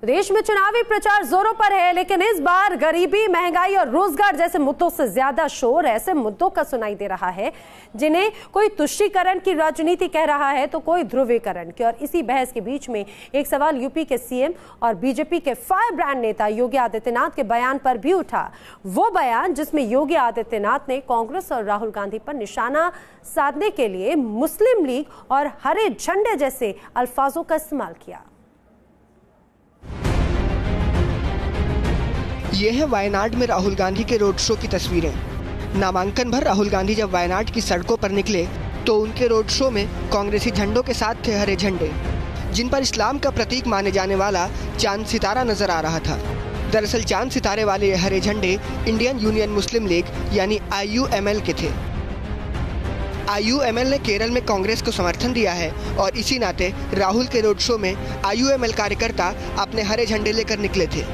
देश में चुनावी प्रचार जोरों पर है, लेकिन इस बार गरीबी, महंगाई और रोजगार जैसे मुद्दों से ज्यादा शोर ऐसे मुद्दों का सुनाई दे रहा है जिन्हें कोई तुष्टीकरण की राजनीति कह रहा है तो कोई ध्रुवीकरण की। और इसी बहस के बीच में एक सवाल यूपी के सीएम और बीजेपी के फायर ब्रांड नेता योगी आदित्यनाथ के बयान पर भी उठा। वो बयान जिसमें योगी आदित्यनाथ ने कांग्रेस और राहुल गांधी पर निशाना साधने के लिए मुस्लिम लीग और हरे झंडे जैसे अल्फाजों का इस्तेमाल किया। ये है वायनाड में राहुल गांधी के रोड शो की तस्वीरें। नामांकन भर राहुल गांधी जब वायनाड की सड़कों पर निकले तो उनके रोड शो में कांग्रेसी झंडों के साथ थे हरे झंडे, जिन पर इस्लाम का प्रतीक माने जाने वाला चांद सितारा नजर आ रहा था। दरअसल चांद सितारे वाले ये हरे झंडे इंडियन यूनियन मुस्लिम लीग यानी IUML के थे। IUML ने केरल में कांग्रेस को समर्थन दिया है और इसी नाते राहुल के रोड शो में IUML कार्यकर्ता अपने हरे झंडे लेकर निकले थे।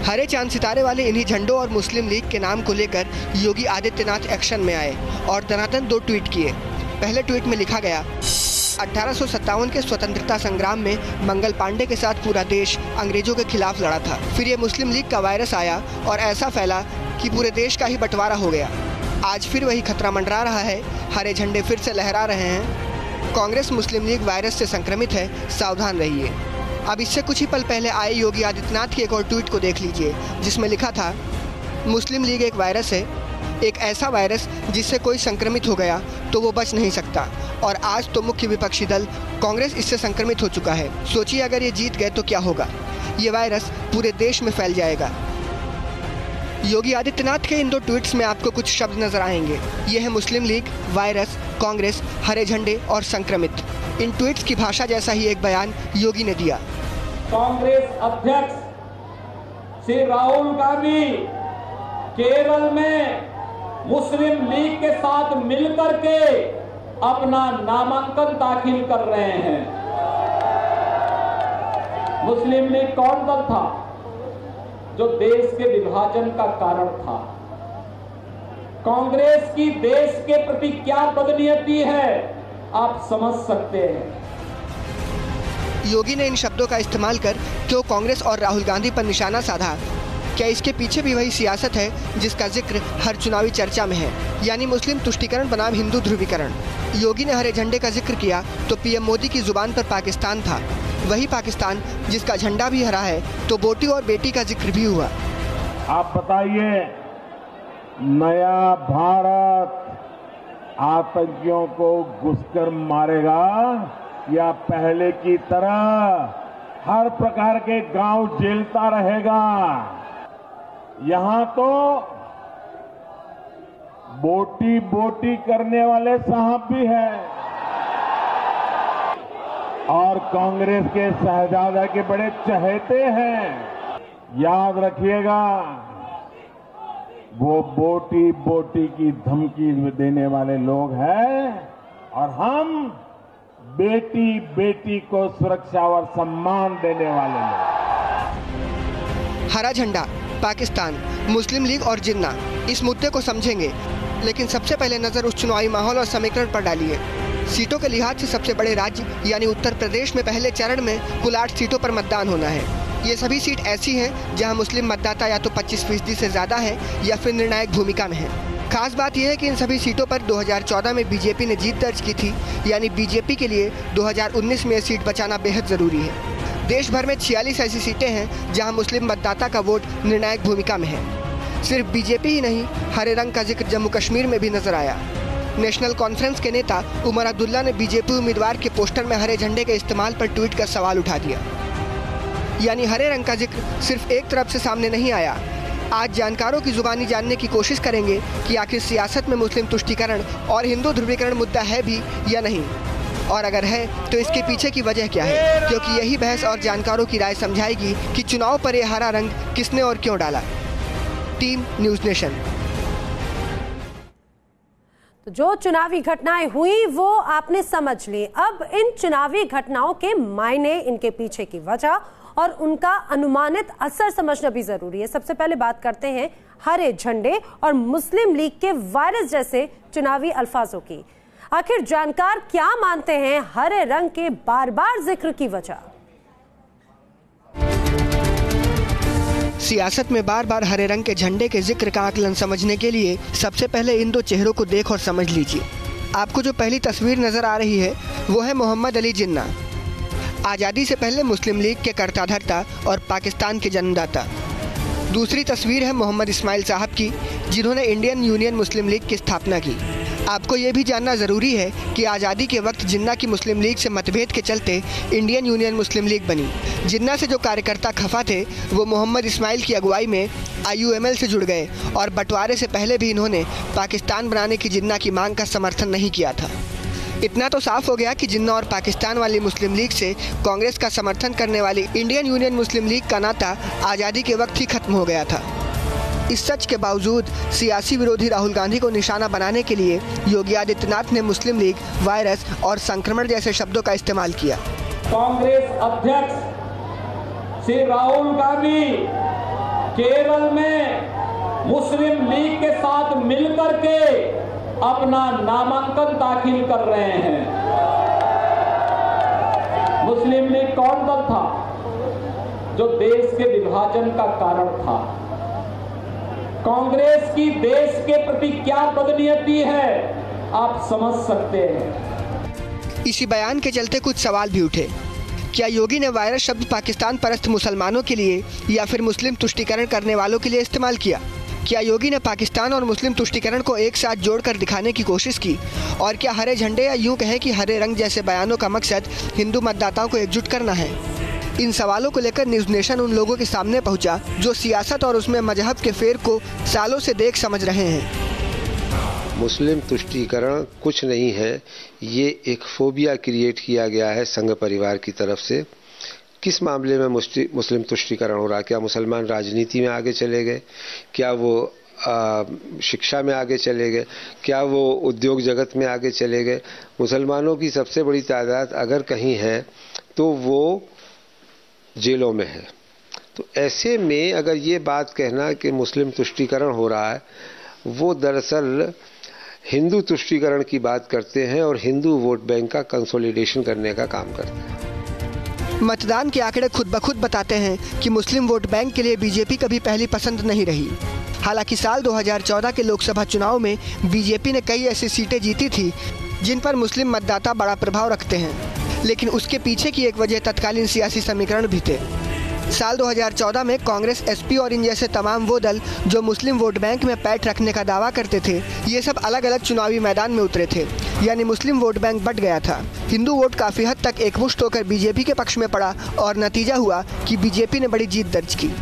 हरे चांद सितारे वाले इन्हीं झंडों और मुस्लिम लीग के नाम को लेकर योगी आदित्यनाथ एक्शन में आए और दनादन 2 ट्वीट किए। पहले ट्वीट में लिखा गया, 1857 के स्वतंत्रता संग्राम में मंगल पांडे के साथ पूरा देश अंग्रेजों के खिलाफ लड़ा था। फिर ये मुस्लिम लीग का वायरस आया और ऐसा फैला कि पूरे देश का ही बंटवारा हो गया। आज फिर वही खतरा मंडरा रहा है, हरे झंडे फिर से लहरा रहे हैं। कांग्रेस मुस्लिम लीग वायरस से संक्रमित है, सावधान रहिए। अब इससे कुछ ही पल पहले आए योगी आदित्यनाथ की एक और ट्वीट को देख लीजिए, जिसमें लिखा था, मुस्लिम लीग एक वायरस है, एक ऐसा वायरस जिससे कोई संक्रमित हो गया तो वो बच नहीं सकता। और आज तो मुख्य विपक्षी दल कांग्रेस इससे संक्रमित हो चुका है। सोचिए अगर ये जीत गए तो क्या होगा। ये वायरस पूरे देश में फैल जाएगा। योगी आदित्यनाथ के इन 2 ट्वीट्स में आपको कुछ शब्द नजर आएंगे। ये है मुस्लिम लीग, वायरस, कांग्रेस, हरे झंडे और संक्रमित। इन ट्वीट्स की भाषा जैसा ही एक बयान योगी ने दिया। कांग्रेस अध्यक्ष श्री राहुल गांधी केरल में मुस्लिम लीग के साथ मिलकर के अपना नामांकन दाखिल कर रहे हैं। मुस्लिम लीग कौन दल था जो देश के विभाजन का कारण था? कांग्रेस की देश के प्रति क्या बदनीयती है आप समझ सकते हैं। योगी ने इन शब्दों का इस्तेमाल कर क्यों कांग्रेस और राहुल गांधी पर निशाना साधा? क्या इसके पीछे भी वही सियासत है जिसका जिक्र हर चुनावी चर्चा में है, यानी मुस्लिम तुष्टीकरण बनाम हिंदू ध्रुवीकरण? योगी ने हरे झंडे का जिक्र किया तो PM मोदी की जुबान पर पाकिस्तान था, वही पाकिस्तान जिसका झंडा भी हरा है, तो बोटी और बेटी का जिक्र भी हुआ। आप बताइए, नया भारत आतंकियों को घुसकर मारेगा या पहले की तरह हर प्रकार के गांव झेलता रहेगा? यहां तो बोटी बोटी करने वाले साहब भी हैं और कांग्रेस के शहजादा के बड़े चहेते हैं। याद रखिएगा, वो बोटी बोटी की धमकी देने वाले लोग हैं और हम बेटी बेटी को सुरक्षा और सम्मान देने वाले लोग। हरा झंडा, पाकिस्तान, मुस्लिम लीग और जिन्ना, इस मुद्दे को समझेंगे, लेकिन सबसे पहले नजर उस चुनावी माहौल और समीकरण पर डालिए। सीटों के लिहाज से सबसे बड़े राज्य यानी उत्तर प्रदेश में पहले चरण में कुल 8 सीटों पर मतदान होना है। ये सभी सीट ऐसी हैं जहां मुस्लिम मतदाता या तो 25% से ज्यादा है या फिर निर्णायक भूमिका में है। खास बात यह है कि इन सभी सीटों पर 2014 में बीजेपी ने जीत दर्ज की थी, यानी बीजेपी के लिए 2019 में यह सीट बचाना बेहद जरूरी है। देश भर में 46 ऐसी सीटें हैं जहां मुस्लिम मतदाता का वोट निर्णायक भूमिका में है। सिर्फ बीजेपी ही नहीं, हरे रंग का जिक्र जम्मू कश्मीर में भी नजर आया। नेशनल कॉन्फ्रेंस के नेता उमर अब्दुल्ला ने बीजेपी उम्मीदवार के पोस्टर में हरे झंडे के इस्तेमाल पर ट्वीट कर सवाल उठा दिया। यानी हरे रंग का जिक्र सिर्फ एक तरफ से सामने नहीं आया। आज जानकारों की जुबानी जानने की कोशिश करेंगे कि आखिर सियासत में मुस्लिम तुष्टीकरण और हिंदू ध्रुवीकरण मुद्दा है भी या नहीं, और अगर है तो इसके पीछे की वजह क्या है, क्योंकि यही बहस और जानकारों की राय समझाएगी कि चुनाव पर यह हरा रंग किसने और क्यों डाला। Team news nation. तो जो चुनावी घटनाएं हुई वो आपने समझ ली। अब इन चुनावी घटनाओं के मायने, इनके पीछे की वजह और उनका अनुमानित असर समझना भी जरूरी है। सबसे पहले बात करते हैं हरे झंडे और मुस्लिम लीग के वायरस जैसे चुनावी अल्फाजों की। आखिर जानकार क्या मानते हैं हरे रंग के बार बार जिक्र की वजह? सियासत में बार बार हरे रंग के झंडे के जिक्र का आकलन समझने के लिए सबसे पहले इन दो चेहरों को देख और समझ लीजिए। आपको जो पहली तस्वीर नजर आ रही है वो है मोहम्मद अली जिन्ना, आज़ादी से पहले मुस्लिम लीग के कर्ताधर्ता और पाकिस्तान के जन्मदाता। दूसरी तस्वीर है मोहम्मद इस्माइल साहब की, जिन्होंने इंडियन यूनियन मुस्लिम लीग की स्थापना की। आपको ये भी जानना ज़रूरी है कि आज़ादी के वक्त जिन्ना की मुस्लिम लीग से मतभेद के चलते इंडियन यूनियन मुस्लिम लीग बनी। जिन्ना से जो कार्यकर्ता खफा थे वो मोहम्मद इस्माइल की अगुवाई में IUML से जुड़ गए और बंटवारे से पहले भी इन्होंने पाकिस्तान बनाने की जिन्ना की मांग का समर्थन नहीं किया था। इतना तो साफ हो गया कि जिन्ना और पाकिस्तान वाली मुस्लिम लीग से कांग्रेस का समर्थन करने वाली इंडियन यूनियन मुस्लिम लीग का नाता आज़ादी के वक्त ही खत्म हो गया था। इस सच के बावजूद सियासी विरोधी राहुल गांधी को निशाना बनाने के लिए योगी आदित्यनाथ ने मुस्लिम लीग, वायरस और संक्रमण जैसे शब्दों का इस्तेमाल किया। कांग्रेस अध्यक्ष श्री राहुल गांधी केरल में मुस्लिम लीग के साथ मिलकर के अपना नामांकन दाखिल कर रहे हैं। मुस्लिम लीग कौन दल था जो देश के विभाजन का कारण था? कांग्रेस की देश के प्रति क्या बदनीयती है आप समझ सकते हैं। इसी बयान के चलते कुछ सवाल भी उठे। क्या योगी ने वायरस शब्द पाकिस्तान परस्त मुसलमानों के लिए या फिर मुस्लिम तुष्टीकरण करने वालों के लिए इस्तेमाल किया? क्या योगी ने पाकिस्तान और मुस्लिम तुष्टीकरण को एक साथ जोड़कर दिखाने की कोशिश की? और क्या हरे झंडे या यूं कहें कि हरे रंग जैसे बयानों का मकसद हिंदू मतदाताओं को एकजुट करना है? इन सवालों को लेकर न्यूज़ नेशन उन लोगों के सामने पहुंचा जो सियासत और उसमें मजहब के फेर को सालों से देख समझ रहे हैं। मुस्लिम तुष्टीकरण कुछ नहीं है, ये एक फोबिया क्रिएट किया गया है संघ परिवार की तरफ से। किस मामले में मुस्लिम तुष्टीकरण हो रहा? क्या मुसलमान राजनीति में आगे चले गए? क्या वो शिक्षा में आगे चले गए? क्या वो उद्योग जगत में आगे चले गए? मुसलमानों की सबसे बड़ी तादाद अगर कहीं है तो वो जेलों में है। तो ऐसे में अगर ये बात कहना कि मुस्लिम तुष्टीकरण हो रहा है, वो दरअसल हिंदू तुष्टीकरण की बात करते हैं और हिंदू वोट बैंक का कंसोलिडेशन करने का काम करते हैं। मतदान के आंकड़े खुद ब खुद बताते हैं कि मुस्लिम वोट बैंक के लिए बीजेपी कभी पहली पसंद नहीं रही। हालांकि साल 2014 के लोकसभा चुनाव में बीजेपी ने कई ऐसी सीटें जीती थी जिन पर मुस्लिम मतदाता बड़ा प्रभाव रखते हैं, लेकिन उसके पीछे की एक वजह तत्कालीन सियासी समीकरण भी थे। साल 2014 में कांग्रेस, एसपी और इन जैसे तमाम वो दल जो मुस्लिम वोट बैंक में पैठ रखने का दावा करते थे, ये सब अलग अलग चुनावी मैदान में उतरे थे, यानी मुस्लिम वोट बैंक बट गया था। हिंदू वोट काफ़ी हद तक एकमुश्त होकर बीजेपी के पक्ष में पड़ा और नतीजा हुआ कि बीजेपी ने बड़ी जीत दर्ज की।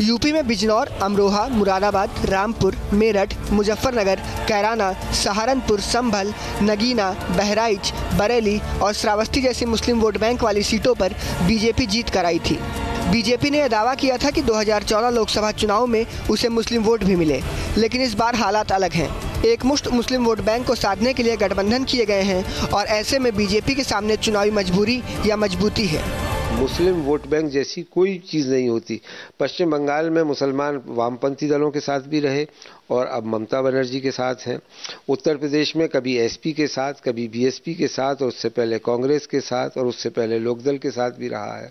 यूपी में बिजनौर, अमरोहा, मुरादाबाद, रामपुर, मेरठ, मुजफ्फरनगर, कैराना, सहारनपुर, संभल, नगीना, बहराइच, बरेली और श्रावस्ती जैसी मुस्लिम वोट बैंक वाली सीटों पर बीजेपी जीत कर आई थी। बीजेपी ने यह दावा किया था कि 2014 लोकसभा चुनाव में उसे मुस्लिम वोट भी मिले, लेकिन इस बार हालात अलग हैं। एकमुश्त मुस्लिम वोट बैंक को साधने के लिए गठबंधन किए गए हैं और ऐसे में बीजेपी के सामने चुनावी मजबूरी या मजबूती है। मुस्लिम वोट बैंक जैसी कोई चीज़ नहीं होती। पश्चिम बंगाल में मुसलमान वामपंथी दलों के साथ भी रहे और अब ममता बनर्जी के साथ हैं। उत्तर प्रदेश में कभी एसपी के साथ, कभी बीएसपी के साथ और उससे पहले कांग्रेस के साथ और उससे पहले लोकदल के साथ भी रहा है।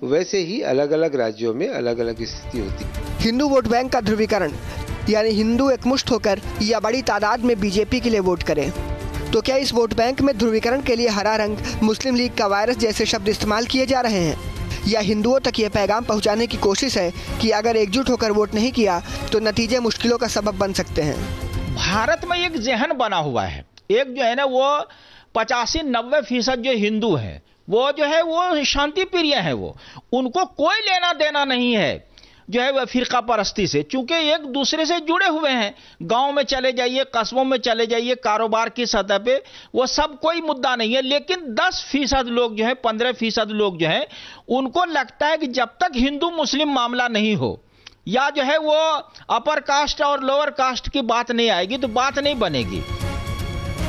वैसे ही अलग अलग राज्यों में अलग अलग स्थिति होती है। हिंदू वोट बैंक का ध्रुवीकरण, यानी हिंदू एकमुश्त होकर या बड़ी तादाद में बीजेपी के लिए वोट करें। तो क्या इस वोट बैंक में ध्रुवीकरण के लिए हरा रंग, मुस्लिम लीग का वायरस जैसे शब्द इस्तेमाल किए जा रहे हैं, या हिंदुओं तक ये पैगाम पहुंचाने की कोशिश है कि अगर एकजुट होकर वोट नहीं किया तो नतीजे मुश्किलों का सबब बन सकते हैं? भारत में एक जहन बना हुआ है, एक जो है ना वो 85-90% जो हिंदू है वो जो है वो शांति प्रिय है, वो उनको कोई लेना देना नहीं है जो है वह फिरका परस्ती से, चूंकि एक दूसरे से जुड़े हुए हैं। गांव में चले जाइए, कस्बों में चले जाइए, कारोबार की सतह पे वो सब कोई मुद्दा नहीं है। लेकिन 10% लोग जो है, 15% लोग जो है, उनको लगता है कि जब तक हिंदू मुस्लिम मामला नहीं हो या जो है वो अपर कास्ट और लोअर कास्ट की बात नहीं आएगी तो बात नहीं बनेगी।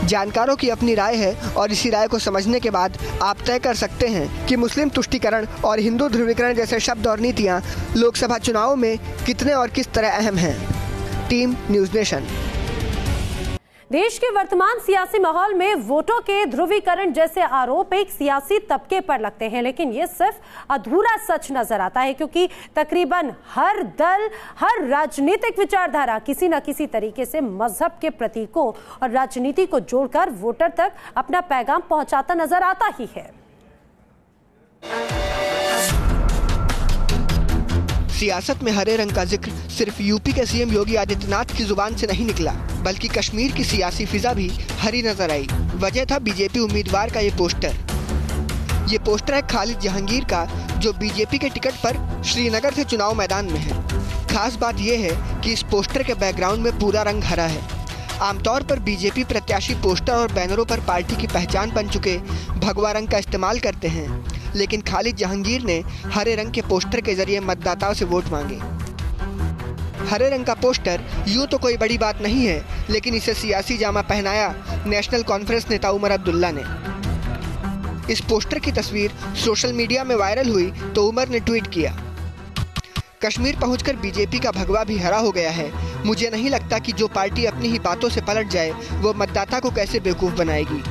जानकारों की अपनी राय है और इसी राय को समझने के बाद आप तय कर सकते हैं कि मुस्लिम तुष्टीकरण और हिंदू ध्रुवीकरण जैसे शब्द और नीतियां लोकसभा चुनाव में कितने और किस तरह अहम हैं। Team news nation. देश के वर्तमान सियासी माहौल में वोटों के ध्रुवीकरण जैसे आरोप एक सियासी तबके पर लगते हैं, लेकिन ये सिर्फ अधूरा सच नजर आता है, क्योंकि तकरीबन हर दल, हर राजनीतिक विचारधारा किसी न किसी तरीके से मजहब के प्रतीकों और राजनीति को जोड़कर वोटर तक अपना पैगाम पहुंचाता नजर आता ही है। सियासत में हरे रंग का जिक्र सिर्फ यूपी के सीएम योगी आदित्यनाथ की जुबान से नहीं निकला, बल्कि कश्मीर की सियासी फिजा भी हरी नजर आई। वजह था बीजेपी उम्मीदवार का ये पोस्टर। ये पोस्टर है खालिद जहांगीर का, जो बीजेपी के टिकट पर श्रीनगर से चुनाव मैदान में है। खास बात यह है कि इस पोस्टर के बैकग्राउंड में पूरा रंग हरा है। आमतौर पर बीजेपी प्रत्याशी पोस्टर और बैनरों पर पार्टी की पहचान बन चुके भगवा रंग का इस्तेमाल करते हैं, लेकिन खालिद जहांगीर ने हरे रंग के पोस्टर के जरिए मतदाताओं से वोट मांगे। हरे रंग का पोस्टर यूं तो कोई बड़ी बात नहीं है, लेकिन इसे सियासी जामा पहनाया नेशनल कॉन्फ्रेंस नेता उमर अब्दुल्ला ने। इस पोस्टर की तस्वीर सोशल मीडिया में वायरल हुई तो उमर ने ट्वीट किया, कश्मीर पहुंचकर बीजेपी का भगवा भी हरा हो गया है। मुझे नहीं लगता कि जो पार्टी अपनी ही बातों से पलट जाए वो मतदाता को कैसे बेवकूफ बनाएगी।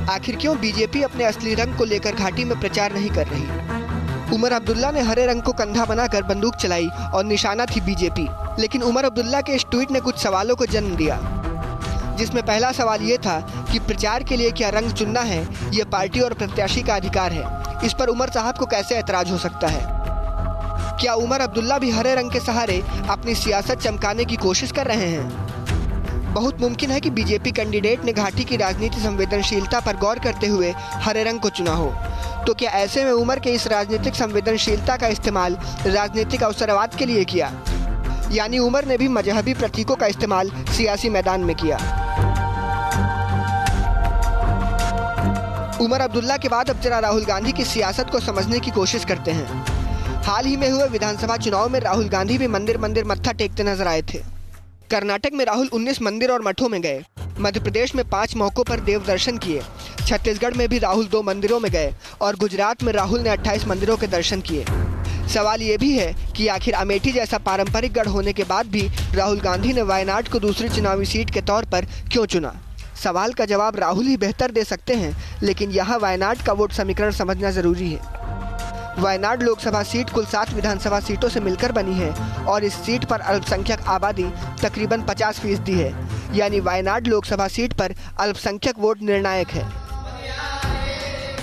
आखिर क्यों बीजेपी अपने असली रंग को लेकर घाटी में प्रचार नहीं कर रही। उमर अब्दुल्ला ने हरे रंग को कंधा बनाकर बंदूक चलाई और निशाना थी बीजेपी। लेकिन उमर अब्दुल्ला के इस ट्वीट ने कुछ सवालों को जन्म दिया, जिसमें पहला सवाल ये था कि प्रचार के लिए क्या रंग चुनना है, ये पार्टी और प्रत्याशी का अधिकार है। इस पर उमर साहब को कैसे ऐतराज हो सकता है। क्या उमर अब्दुल्ला भी हरे रंग के सहारे अपनी सियासत चमकाने की कोशिश कर रहे हैं। बहुत मुमकिन है कि बीजेपी कैंडिडेट ने घाटी की राजनीति संवेदनशीलता पर गौर करते हुए हरे रंग को चुना हो। तो क्या ऐसे में उमर के इस राजनीतिक संवेदनशीलता का इस्तेमाल राजनीतिक अवसरवाद के लिए किया, यानी उमर ने भी मजहबी प्रतीकों का इस्तेमाल सियासी मैदान में किया। उमर अब्दुल्ला के बाद अब जरा राहुल गांधी की सियासत को समझने की कोशिश करते हैं। हाल ही में हुए विधानसभा चुनाव में राहुल गांधी भी मंदिर मंदिर मत्था टेकते नजर आए थे। कर्नाटक में राहुल 19 मंदिर और मठों में गए। मध्य प्रदेश में 5 मौकों पर देव दर्शन किए। छत्तीसगढ़ में भी राहुल 2 मंदिरों में गए और गुजरात में राहुल ने 28 मंदिरों के दर्शन किए। सवाल ये भी है कि आखिर अमेठी जैसा पारंपरिक गढ़ होने के बाद भी राहुल गांधी ने वायनाड को दूसरी चुनावी सीट के तौर पर क्यों चुना। सवाल का जवाब राहुल ही बेहतर दे सकते हैं, लेकिन यहाँ वायनाड का वोट समीकरण समझना जरूरी है। वायनाड लोकसभा सीट कुल 7 विधानसभा सीटों से मिलकर बनी है और इस सीट पर अल्पसंख्यक आबादी तकरीबन 50% है, यानी वायनाड लोकसभा सीट पर अल्पसंख्यक वोट निर्णायक है।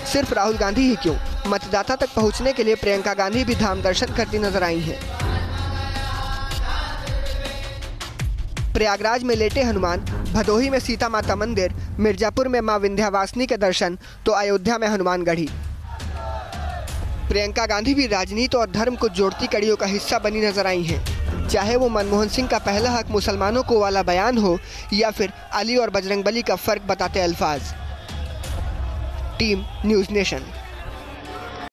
सिर्फ राहुल गांधी ही क्यों, मतदाता तक पहुंचने के लिए प्रियंका गांधी भी धाम दर्शन करती नजर आई हैं। प्रयागराज में लेटे हनुमान, भदोही में सीता माता मंदिर, मिर्जापुर में मां विंध्यावासिनी के दर्शन, तो अयोध्या में हनुमानगढ़ी। प्रियंका गांधी भी राजनीति और धर्म को जोड़ती कड़ियों का हिस्सा बनी नजर आई हैं, चाहे वो मनमोहन सिंह का पहला हक मुसलमानों को वाला बयान हो या फिर अली और बजरंगबली का फर्क बताते अल्फाज। Team news nation.